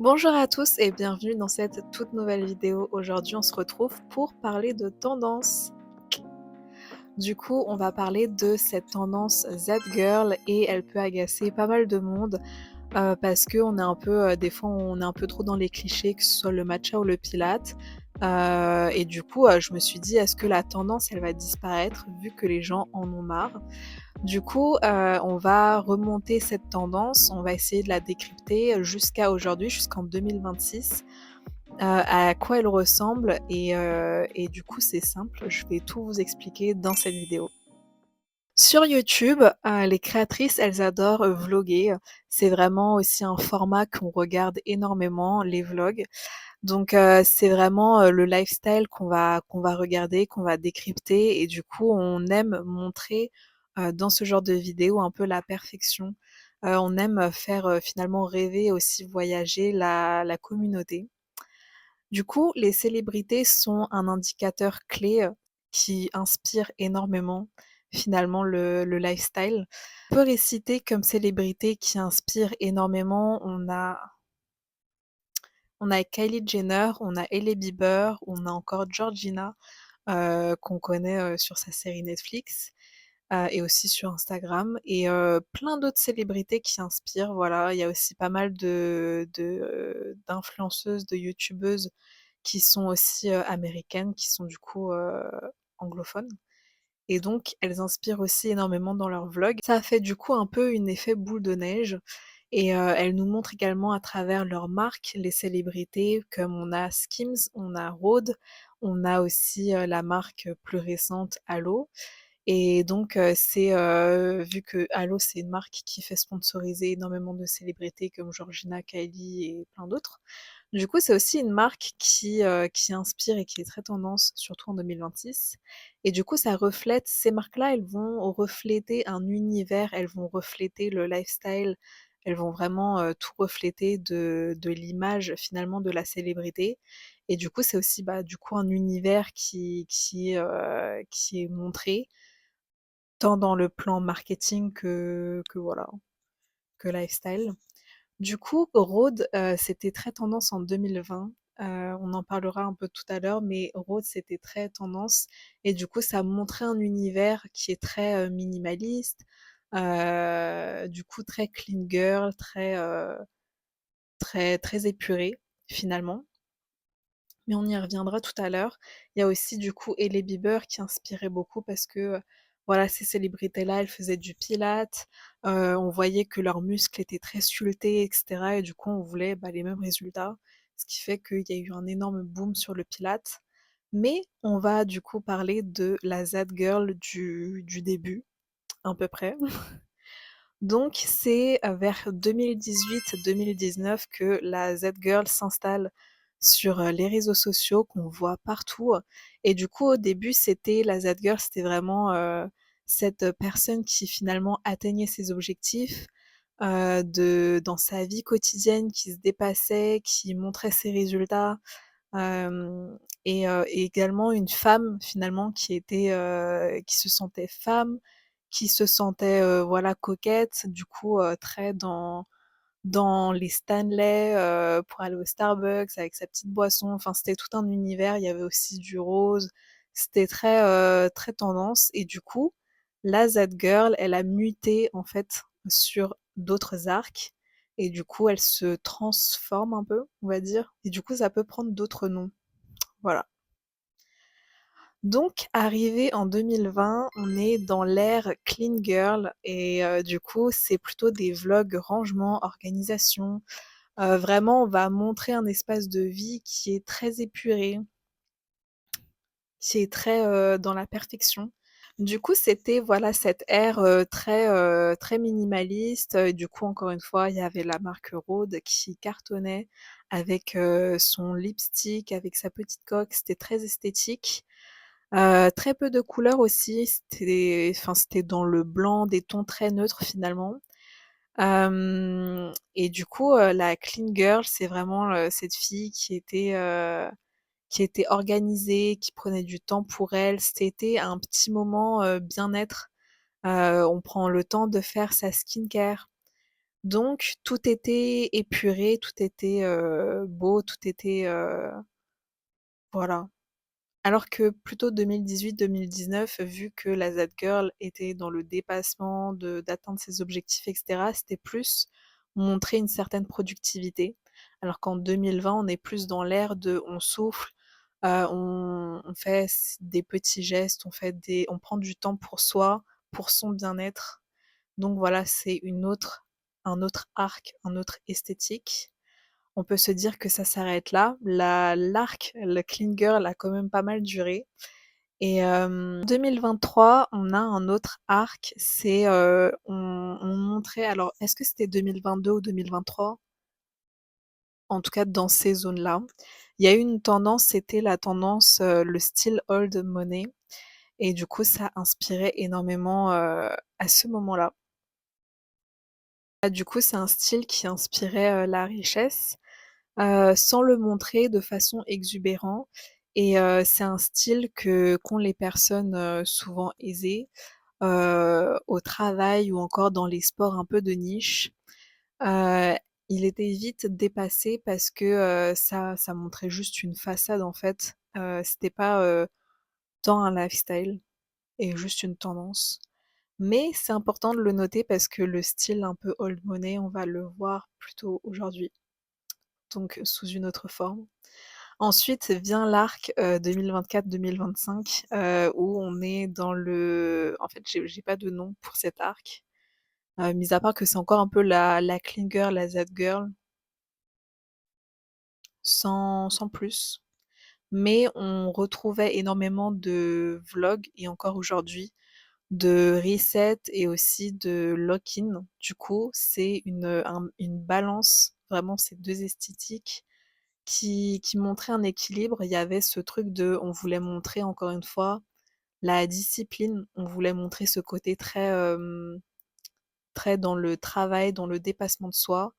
Bonjour à tous et bienvenue dans cette toute nouvelle vidéo. Aujourd'hui, on se retrouve pour parler de tendance. Du coup, on va parler de cette tendance Z-Girl et elle peut agacer pas mal de monde parce qu'on est un peu, des fois, on est un peu trop dans les clichés, que ce soit le matcha ou le pilate. Et du coup, je me suis dit, est-ce que la tendance, elle va disparaître vu que les gens en ont marre? Du coup, on va remonter cette tendance, on va essayer de la décrypter jusqu'à aujourd'hui, jusqu'en 2026, à quoi elle ressemble et du coup, c'est simple, je vais tout vous expliquer dans cette vidéo. Sur YouTube, les créatrices, elles adorent, vloguer. C'est vraiment aussi un format qu'on regarde énormément, les vlogs. Donc c'est vraiment, le lifestyle qu'on va regarder, qu'on va décrypter et du coup, on aime montrer, dans ce genre de vidéos un peu la perfection. On aime faire, finalement rêver, aussi voyager la communauté. Du coup, les célébrités sont un indicateur clé, qui inspire énormément finalement le lifestyle. On peut les citer comme célébrités qui inspirent énormément. On a Kylie Jenner, on a Hailey Bieber, on a encore Georgina, qu'on connaît, sur sa série Netflix, et aussi sur Instagram et plein d'autres célébrités qui inspirent, voilà. Il y a aussi pas mal d'influenceuses, de youtubeuses qui sont aussi, américaines, qui sont du coup, anglophones et donc elles inspirent aussi énormément dans leurs vlogs. Ça a fait du coup un peu un effet boule de neige et elles nous montrent également à travers leurs marques les célébrités comme on a Skims, on a Rhode, on a aussi, la marque, plus récente Alo et donc c'est, vu que Alo c'est une marque qui fait sponsoriser énormément de célébrités comme Georgina, Kylie et plein d'autres. Du coup, c'est aussi une marque qui inspire et qui est très tendance, surtout en 2026 et du coup, ça reflète ces marques-là, elles vont refléter un univers, elles vont refléter le lifestyle, elles vont vraiment, tout refléter de l'image finalement de la célébrité et du coup, c'est aussi, bah, du coup un univers qui est montré tant dans le plan marketing que voilà, que lifestyle. Du coup, Rhode, c'était très tendance en 2020, on en parlera un peu tout à l'heure, mais Rhode, c'était très tendance et du coup, ça montrait un univers qui est très, minimaliste, du coup très clean girl, très épuré, finalement. Mais on y reviendra tout à l'heure. Il y a aussi du coup Hailey Bieber qui inspirait beaucoup parce que, voilà, ces célébrités-là, elles faisaient du pilates, on voyait que leurs muscles étaient très sculptés et cetera et du coup on voulait, bah, les mêmes résultats. Ce qui fait qu'il y a eu un énorme boom sur le pilates. Mais on va du coup parler de la Z girl du début, à peu près. Donc c'est, vers 2018-2019 que la Z-Girl s'installe sur, les réseaux sociaux qu'on voit partout et du coup au début c'était la Z-Girl, c'était vraiment, cette personne qui finalement atteignait ses objectifs, dans sa vie quotidienne, qui se dépassait, qui montrait ses résultats, hem et également une femme finalement qui se sentait femme, qui se sentait, voilà coquette, du coup, très dans les Stanley, pour aller au Starbucks avec sa petite boisson, enfin c'était tout un univers. Il y avait aussi du rose, c'était très tendance et du coup, la Z-Girl, elle a muté en fait sur d'autres arcs et du coup, elle se transforme un peu, on va dire et du coup, ça peut prendre d'autres noms. Voilà. Donc arrivé en 2020, on est dans l'ère clean girl et du coup, c'est plutôt des vlogs rangement, organisation. Vraiment, on va montrer un espace de vie qui est très épuré, qui est très, dans la perfection. Du coup, c'était voilà cette ère, très minimaliste, du coup, encore une fois, il y avait la marque Rhode qui cartonnait avec, son lipstick, avec sa petite coque, c'était très esthétique. Très peu de couleurs aussi, c'était dans le blanc, des tons très neutres finalement. Et du coup, la clean girl, c'est vraiment, cette fille qui était organisée, qui prenait du temps pour elle. C'était un petit moment, bien-être. On prend le temps de faire sa skincare. Donc tout était épuré, tout était, beau, tout était, voilà. Alors que plutôt 2018-2019, vu que la Z Girl était dans le dépassement d'atteindre ses objectifs et cetera, c'était plus montrer une certaine productivité. Alors qu'en 2020, on est plus dans l'ère de on souffle, on fait des petits gestes, on prend du temps pour soi, pour son bien-être. Donc voilà, c'est un autre arc, un autre esthétique. On peut se dire que ça s'arrête là. Le clean girl a quand même pas mal duré. Et 2023, on a un autre arc, on montrait, alors est-ce que c'était 2022 ou 2023? En tout cas dans ces zones-là. Il y a eu une tendance, c'était la tendance, le style old money et du coup ça inspirait énormément, à ce moment-là. Ah, du coup, c'est un style qui inspirait, la richesse, sans le montrer de façon exubérant et c'est un style que qu'ont les personnes, souvent aisées, au travail ou encore dans les sports un peu de niche. Heu, il était vite dépassé parce que, ça montrait juste une façade en fait, c'était pas, tant un lifestyle et juste une tendance. Mais c'est important de le noter parce que le style un peu old money, on va le voir plutôt aujourd'hui, donc sous une autre forme. Ensuite vient l'arc, 2024-2025, où on est dans le en fait, j'ai pas de nom pour cet arc, mis à part que c'est encore un peu la clean girl, la Z girl, sans plus. Mais on retrouvait énormément de vlogs et encore aujourd'hui, de reset et aussi de lock-in. Du coup, c'est une balance, vraiment ces 2 esthétiques qui montrait un équilibre. Il y avait ce truc de on voulait montrer encore une fois la discipline, on voulait montrer ce côté très, très dans le travail, dans le dépassement de soi.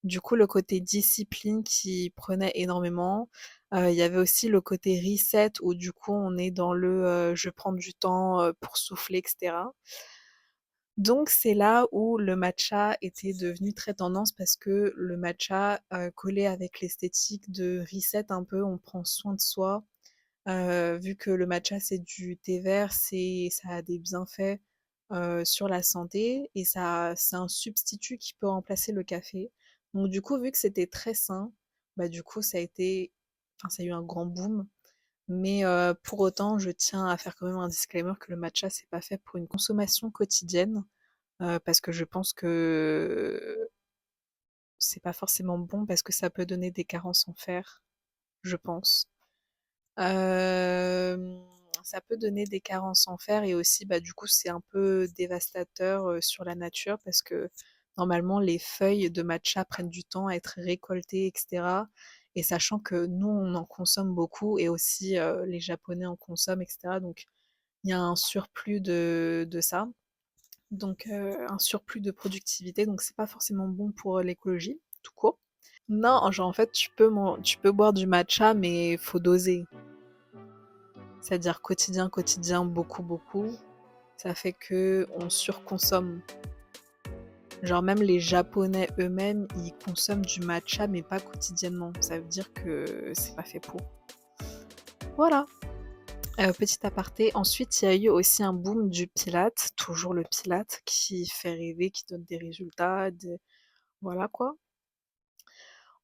Du coup, le côté discipline qui prenait énormément. Il y avait aussi le côté reset où du coup on est dans je prends du temps, pour souffler et cetera. Donc c'est là où le matcha était devenu très tendance parce que le matcha, collait avec l'esthétique de reset un peu, on prend soin de soi. Vu que le matcha, c'est du thé vert, ça a des bienfaits, sur la santé et c'est un substitut qui peut remplacer le café. Donc du coup, vu que c'était très sain, bah, du coup, ça a eu un grand boom. Mais pour autant, je tiens à faire quand même un disclaimer que le matcha, c'est pas fait pour une consommation quotidienne, parce que je pense que c'est pas forcément bon parce que ça peut donner des carences en fer, je pense. Hem, Ça peut donner des carences en fer et aussi, bah, du coup, c'est un peu dévastateur, sur la nature parce que normalement les feuilles de matcha prennent du temps à être récoltées et cetera et sachant que nous, on en consomme beaucoup et aussi, les Japonais en consomment et cetera donc il y a un surplus de ça, donc un surplus de productivité donc c'est pas forcément bon pour, l'écologie, tout court. Non, genre, en fait, tu peux boire du matcha mais faut doser. C'est-à-dire quotidien, quotidien, beaucoup, beaucoup, ça fait que on surconsomme. Genre même les Japonais eux-mêmes, ils consomment du matcha, mais pas quotidiennement. Ça veut dire que c'est pas fait pour. Voilà, petit aparté. Ensuite, il y a eu aussi un boom du Pilates, toujours le Pilates qui fait rêver, qui donne des résultats, voilà quoi.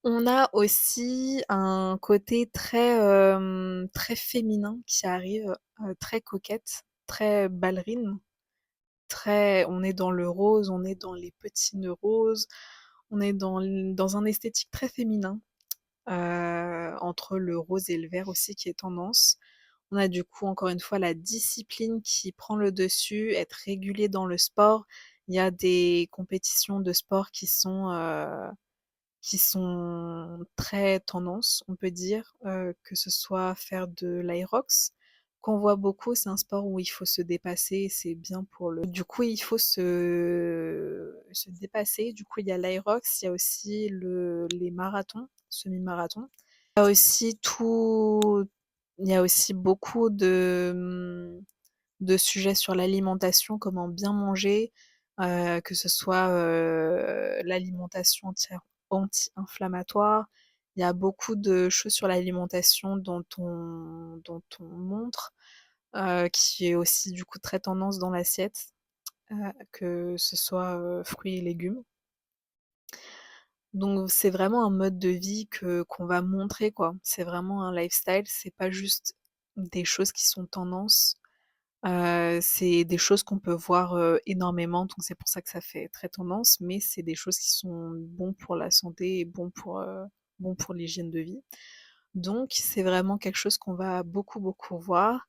On a aussi un côté très féminin qui arrive, très coquette, très ballerine. On est dans le rose, on est dans les petits nœuds roses, on est dans un esthétique très féminin, entre le rose et le vert aussi qui est tendance. On a du coup encore une fois la discipline qui prend le dessus, être régulier dans le sport. Il y a des compétitions de sport qui sont très tendance, on peut dire, que ce soit faire de l'aérox, qu'on voit beaucoup, c'est un sport où il faut se dépasser et c'est bien pour le du coup, il faut se dépasser. Du coup, il y a l'aérox, il y a aussi les marathons, semi-marathons. Il y a aussi il y a aussi beaucoup de sujets sur l'alimentation, comment bien manger, que ce soit, l'alimentation anti-inflammatoire. Il y a beaucoup de choses sur l'alimentation dont on montre, qui est aussi du coup très tendance dans l'assiette, que ce soit, fruits et légumes. Donc c'est vraiment un mode de vie qu'on va montrer, quoi. C'est vraiment un lifestyle, c'est pas juste des choses qui sont tendance, c'est des choses qu'on peut voir, énormément, donc c'est pour ça que ça fait très tendance, mais c'est des choses qui sont bons pour la santé et bons pour l'hygiène de vie. Donc c'est vraiment quelque chose qu'on va beaucoup, beaucoup voir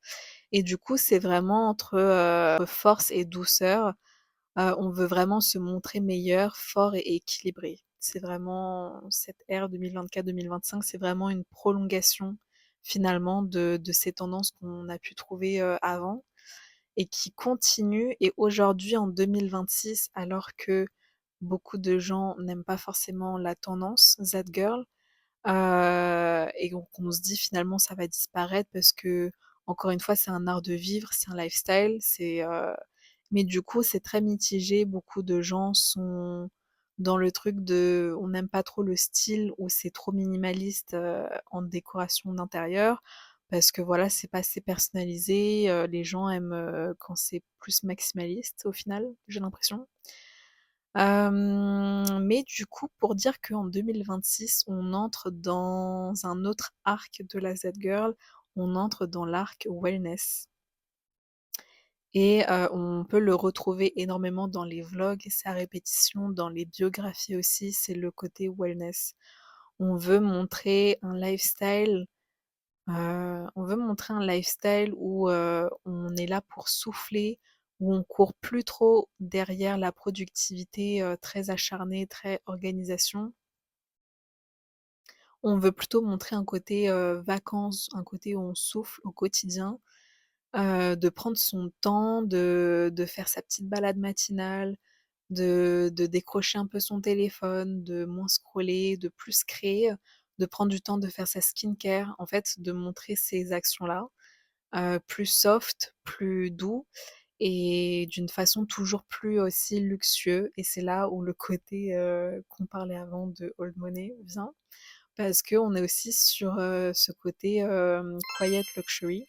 et du coup, c'est vraiment entre, force et douceur. On veut vraiment se montrer meilleur, fort et équilibré. C'est vraiment cette ère 2024-2025, c'est vraiment une prolongation finalement de ces tendances qu'on a pu trouver, avant et qui continuent et aujourd'hui en 2026 alors que beaucoup de gens n'aiment pas forcément la tendance that girl, et donc on se dit finalement ça va disparaître parce que encore une fois c'est un art de vivre, c'est un lifestyle, mais du coup c'est très mitigé. Beaucoup de gens sont dans le truc de on n'aime pas trop le style où c'est trop minimaliste, en décoration d'intérieur parce que voilà, c'est pas assez personnalisé, les gens aiment, quand c'est plus maximaliste au final, j'ai l'impression. Mais du coup, pour dire qu'en 2026, on entre dans un autre arc de la Z-Girl, on entre dans l'arc wellness et on peut le retrouver énormément dans les vlogs et sa répétition, dans les biographies aussi, c'est le côté wellness. On veut montrer un lifestyle, où, on est là pour souffler, où on court plus trop derrière la productivité, très acharnée, très organisation. On veut plutôt montrer un côté, vacances, un côté où on souffle au quotidien, de prendre son temps, de faire sa petite balade matinale, de décrocher un peu son téléphone, de moins scroller, de plus créer, de prendre du temps de faire sa skincare. En fait, de montrer ces actions-là, plus soft, plus doux et d'une façon toujours plus aussi luxueux et c'est là où le côté, qu'on parlait avant de old money vient. Parce qu'on est aussi sur, ce côté, quiet luxury.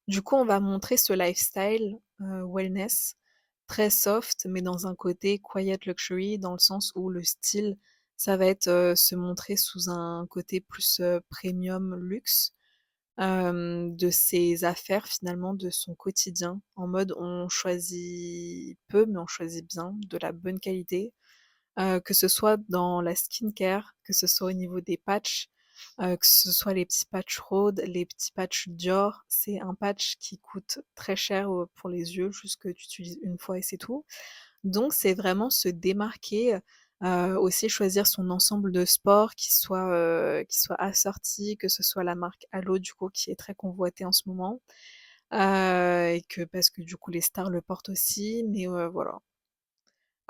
Du coup, on va montrer ce lifestyle, wellness, très soft, mais dans un côté quiet luxury, dans le sens où le style, ça va être, se montrer sous un côté plus, premium luxe, de ses affaires finalement, de son quotidien. En mode on choisit peu, mais on choisit bien, de la bonne qualité. Que ce soit dans la skincare, que ce soit au niveau des patchs, que ce soit les petits patchs Rhode, les petits patchs Dior. C'est un patch qui coûte très cher, pour les yeux, juste que tu utilises une fois et c'est tout. Donc c'est vraiment se démarquer, aussi choisir son ensemble de sport qui soit assorti, que ce soit la marque Alo du coup qui est très convoitée en ce moment, et que parce que du coup les stars le portent aussi, mais voilà.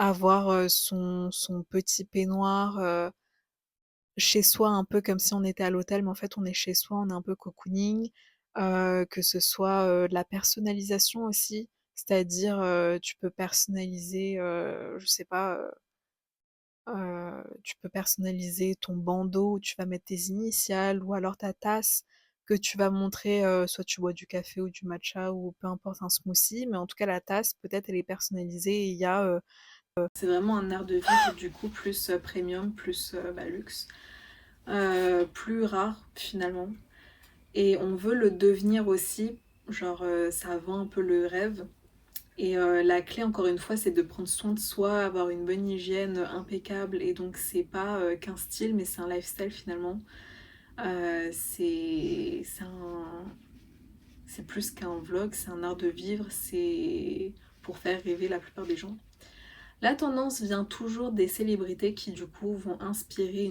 Avoir, son petit peignoir, chez soi, un peu comme si on était à l'hôtel, mais en fait on est chez soi, on est un peu cocooning. Que ce soit, de la personnalisation aussi, c'est-à-dire, tu peux personnaliser, je sais pas, tu peux personnaliser ton bandeau où tu vas mettre tes initiales ou alors ta tasse que tu vas montrer, soit tu bois du café ou du matcha ou peu importe, un smoothie, mais en tout cas la tasse peut-être elle est personnalisée et il y a, c'est vraiment un art de vivre du coup plus, premium, plus, luxe, plus rare finalement et on veut le devenir aussi, genre, ça vend un peu le rêve et la clé encore une fois, c'est de prendre soin de soi, avoir une bonne hygiène, impeccable et donc c'est pas, qu'un style mais c'est un lifestyle finalement. C'est plus qu'un vlog, c'est un art de vivre, c'est pour faire rêver la plupart des gens. La tendance vient toujours des célébrités qui du coup vont inspirer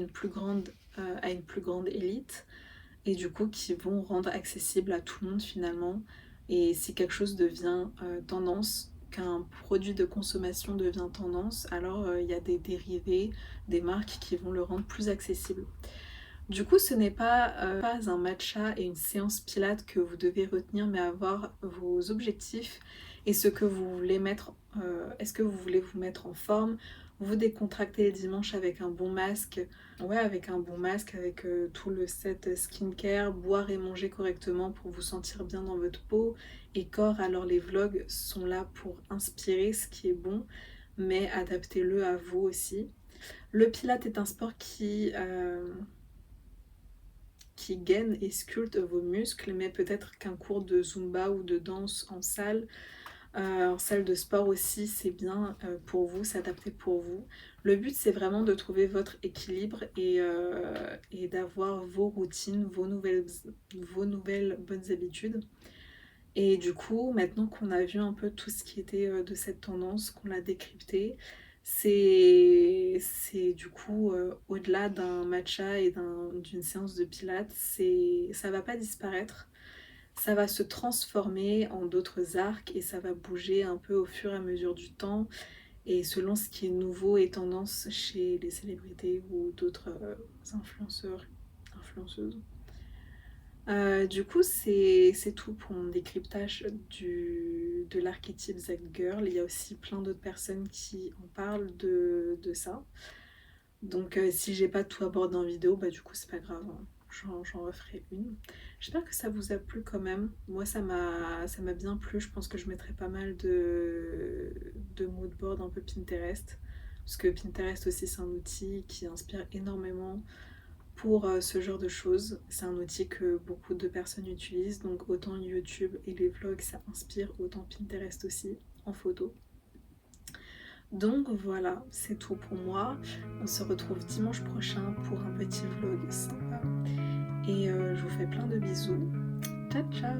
à une plus grande élite et du coup qui vont rendre accessible à tout le monde finalement. Et si quelque chose devient tendance, qu'un produit de consommation devient tendance, alors il y a des dérivés, des marques qui vont le rendre plus accessible. Du coup, ce n'est pas un matcha et une séance pilates que vous devez retenir, mais avoir vos objectifs et ce que vous voulez mettre. Est-ce que vous voulez vous mettre en forme, vous décontracter le dimanche avec un bon masque, ouais, avec un bon masque, avec tout le set skincare, boire et manger correctement pour vous sentir bien dans votre peau et corps. Alors les vlogs sont là pour inspirer, ce qui est bon, mais adaptez-le à vous aussi. Le Pilate est un sport qui gaine et sculpte vos muscles, mais peut-être qu'un cours de Zumba ou de danse en salle de sport aussi, c'est bien pour vous, c'est adapté pour vous. Le but, c'est vraiment de trouver votre équilibre et d'avoir vos routines, vos nouvelles bonnes habitudes. Et du coup, maintenant qu'on a vu un peu tout ce qui était de cette tendance, qu'on l'a décrypté, c'est du coup au-delà d'un matcha et d'une séance de pilates, ça va pas disparaître, ça va se transformer en d'autres arcs et ça va bouger un peu au fur et à mesure du temps et selon ce qui est nouveau et tendance chez les célébrités ou d'autres influenceurs, influenceuses. Du coup, c'est tout pour mon décryptage de l'archétype Z Girl. Il y a aussi plein d'autres personnes qui en parlent de ça. Donc, si j'ai pas tout abordé en vidéo, bah du coup, c'est pas grave, hein. J'en referai une. J'espère que ça vous a plu quand même. Moi, ça m'a bien plu. Je pense que je mettrai pas mal de moodboard un peu Pinterest. Parce que Pinterest aussi, c'est un outil qui inspire énormément pour ce genre de choses. C'est un outil que beaucoup de personnes utilisent, donc autant YouTube et les vlogs ça inspire, autant Pinterest aussi en photo. Donc voilà, c'est tout pour moi. On se retrouve dimanche prochain pour un petit vlog sympa. Et je vous fais plein de bisous. Ciao ciao.